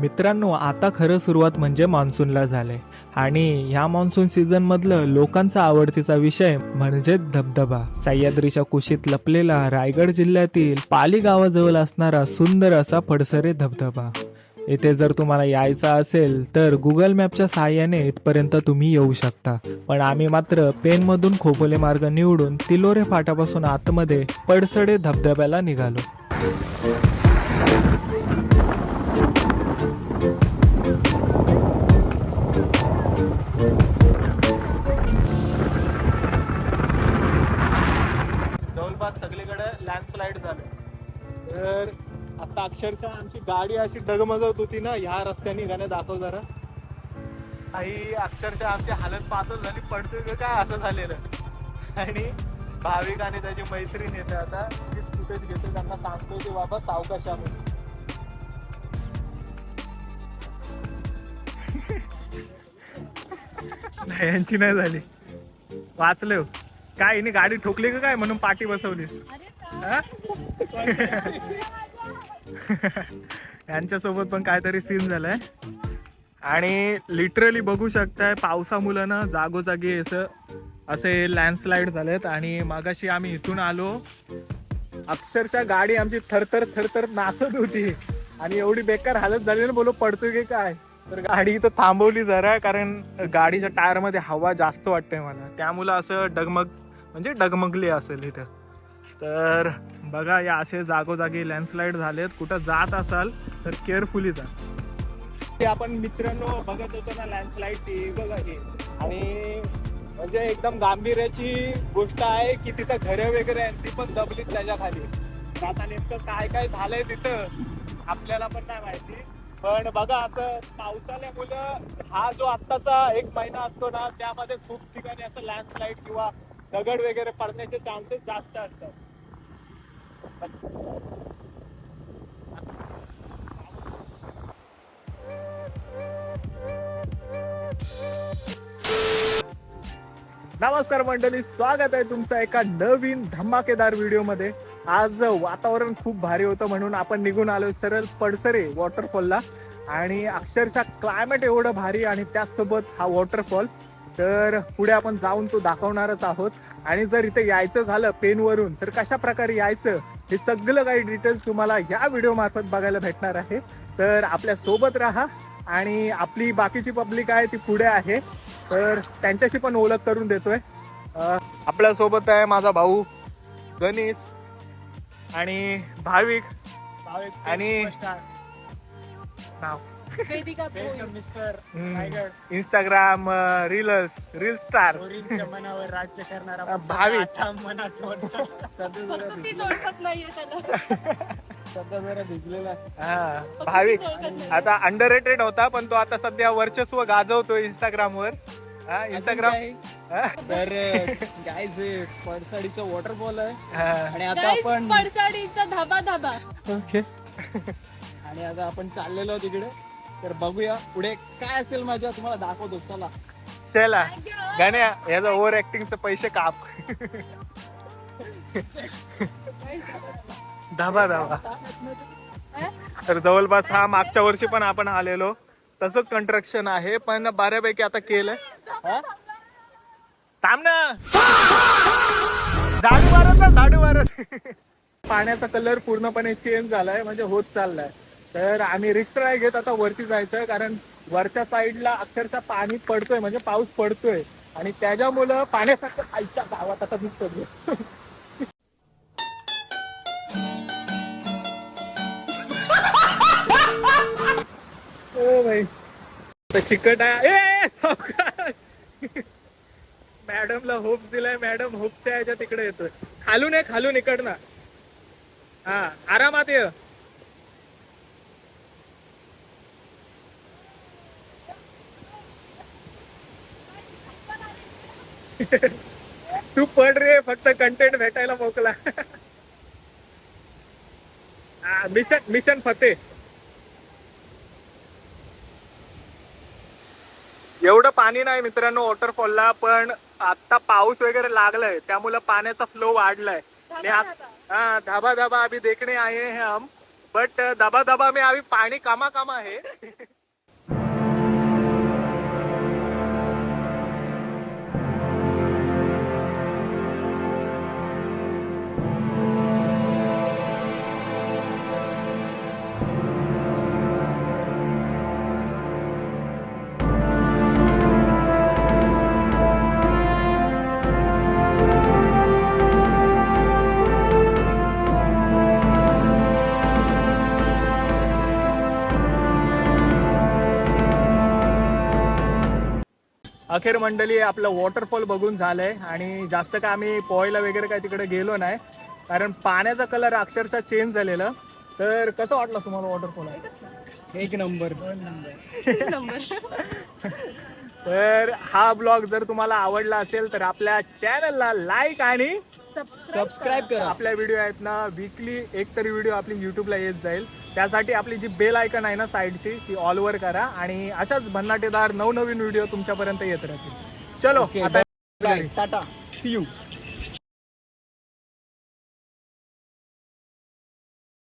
मित्रांनो, आता खरं सुरुवात म्हणजे मान्सूनला झाले आणि ह्या मान्सून सीझन मधलं लोकांचा आवडतीचा विषय म्हणजे धबधबा. सह्याद्रीच्या कुशीत लपलेला रायगड जिल्ह्यातील पाली गावाजवळ असणारा सुंदर असा पडसरे धबधबा. इथे जर तुम्हाला यायचं असेल तर गुगल मॅपच्या साहाय्याने इथपर्यंत तुम्ही येऊ शकता, पण आम्ही मात्र पेनमधून खोपोले मार्ग निवडून तिलोरे फाट्यापासून आतमध्ये पडसरे धबधब्याला निघालो. जवळपास सगळीकडे लँडस्लाईड झालं, तर आता अक्षरशः आमची गाडी अशी डगमगत होती ना ह्या रस्त्याने. गाणं दाखव जरा. आई अक्षरशः आमची हालत पातळ झाली, पडतोय का काय असं झालेलं. आणि भाविक आणि त्याची मैत्रीण येते, आता ती फुटेज घेते, त्यांना सांगतोय की बाबा सावकाशामध्ये. नाही यांची नाही झाली, वाचले काय हिने गाडी ठोकली का काय म्हणून पाठी बसवलीस. यांच्यासोबत पण काहीतरी सीन झालाय आणि लिटरली बघू शकताय पावसामुळे ना जागोजागी असे लँडस्लाईड झालेत. आणि मागाशी आम्ही इथून आलो, अक्षरशः गाडी आमची थरथर थरथर नाचत होती आणि एवढी बेकार हालत झाली ना, बोलो पडतोय की काय. तर गाडी इथं थांबवली जरा, कारण गाडीच्या टायर मध्ये हवा जास्त वाटते मला, त्यामुळं असं डगमगली असेल इथं. तर बघा, या असे जागोजागी लँडस्लाईड झालेत. कुठं जात असाल तर केअरफुली जा. ते आपण मित्रांनो बघत होतो ना लँडस्लाईड, ती बघा ही. आणि म्हणजे एकदम गांभीर्याची गोष्ट आहे की तिथं घरे वगैरे आहेत, ती पण दबलीत त्याच्या खाली. आता नेमकं काय काय झालंय तिथं आपल्याला पण नाही माहिती, पण बघा असं पावसाळ्यामुळं हा जो आत्ताचा एक महिना असतो ना, त्यामध्ये खूप ठिकाणी असं लँडस्लाईड किंवा दगड वगैरे पडण्याचे चान्सेस जास्त असतात. नमस्कार मंडळी, स्वागत आहे तुमचं एका नवीन धमाकेदार व्हिडिओ मध्ये. आज वातावरण खूप भारी होतं म्हणून आपण निघून आलो सरळ पडसरे वॉटरफॉलला. आणि अक्षरशः क्लायमेट एवढं भारी आणि त्याचसोबत हा वॉटरफॉल, तर पुढे आपण जाऊन तो दाखवणारच आहोत. आणि जर इथे यायचं झालं पेनवरून तर कशा प्रकारे यायचं हे सगळं काही डिटेल्स तुम्हाला या व्हिडिओ मार्फत बघायला भेटणार आहे. तर आपल्या सोबत राहा. आणि आपली बाकीची पब्लिक आहे ती पुढे आहे, तर त्यांच्याशी पण ओळख करून देतोय. आपल्या सोबत आहे माझा भाऊ गणेश आणि भाविक आणि नाव मिस्टर इंस्टाग्राम रील स्टार मनावर राज्य करणारा भाविक. सध्या जरा भिजलेला. भाविक आता अंडररेटेड होता, पण तो आता सध्या वर्चस्व गाजवतो इंस्टाग्रामवर. इंस्टाग्राम तर गाईज पडसाडीचा वॉटरफॉल आहे आणि आता आपण पडसाडीचा धाबा धाबा. ओके. आणि आता आपण चाललेलो तिकडे, तर बघूया पुढे काय असेल मजा, तुम्हाला दाखवतो. चला चला गाण्या, याचा ओव्हर ऍक्टिंगचे पैसे काप. धाबा धाबा. तर जवळपास हा मागच्या वर्षी पण आपण आलेलो, तसंच कंस्ट्रक्शन आहे पण बऱ्यापैकी आता केलंय. थांब ना, झाडू मारत झाडू मारत. पाण्याचा कलर पूर्णपणे चेंज झालाय, म्हणजे होत चाललाय. तर आम्ही रिक्स नाही घेत, आता वरती जायचंय, कारण वरच्या साईडला अक्षरशः पाणी पडतोय, म्हणजे पाऊस पडतोय आणि त्याच्यामुळं पाण्यासारखं आईच्या गावात आता दिसतो. ओ भाई चिकट आहे. मॅडमला होप दिलाय, मॅडम होपच्या याच्या तिकडे येतोय. खालून इकडनं. हा, आरामात ये. तू पड रे, फक्त कंटेंट भेटायला मोकला. मिशन फते. एवढं पाणी नाही मित्रांनो वॉटरफॉलला, पण आता पाऊस वगैरे लागलाय त्यामुळे पाण्याचा फ्लो वाढलाय. हाँ धाबा धाबा अभी देखने आए हैं हम, बट दबा दबा में अभी पानी कामा कामा है. अखेर मंडळी आपलं वॉटरफॉल बघून झालंय आणि जास्त काय आम्ही पोहायला वगैरे काय तिकडे गेलो नाही कारण पाण्याचा कलर अक्षरशः चेंज झालेला. तर कसं वाटलं तुम्हाला वॉटरफॉल? एक नंबर. तर हा ब्लॉग जर तुम्हाला आवडला असेल तर आपल्या चॅनलला लाईक आणि सबस्क्राईब करा. आपल्या व्हिडिओ आहेत ना वीकली एक तरी व्हिडिओ आपली युट्यूबला येत जाईल. त्यासाठी आपली जी बेल आयकन आहे ना साईडची ती ऑलवर करा आणि अशाच भन्नाटेदार नवनवीन व्हिडिओ तुमच्यापर्यंत येत राहतील. चलो ओके, आता बाय, टाटा, सी यू.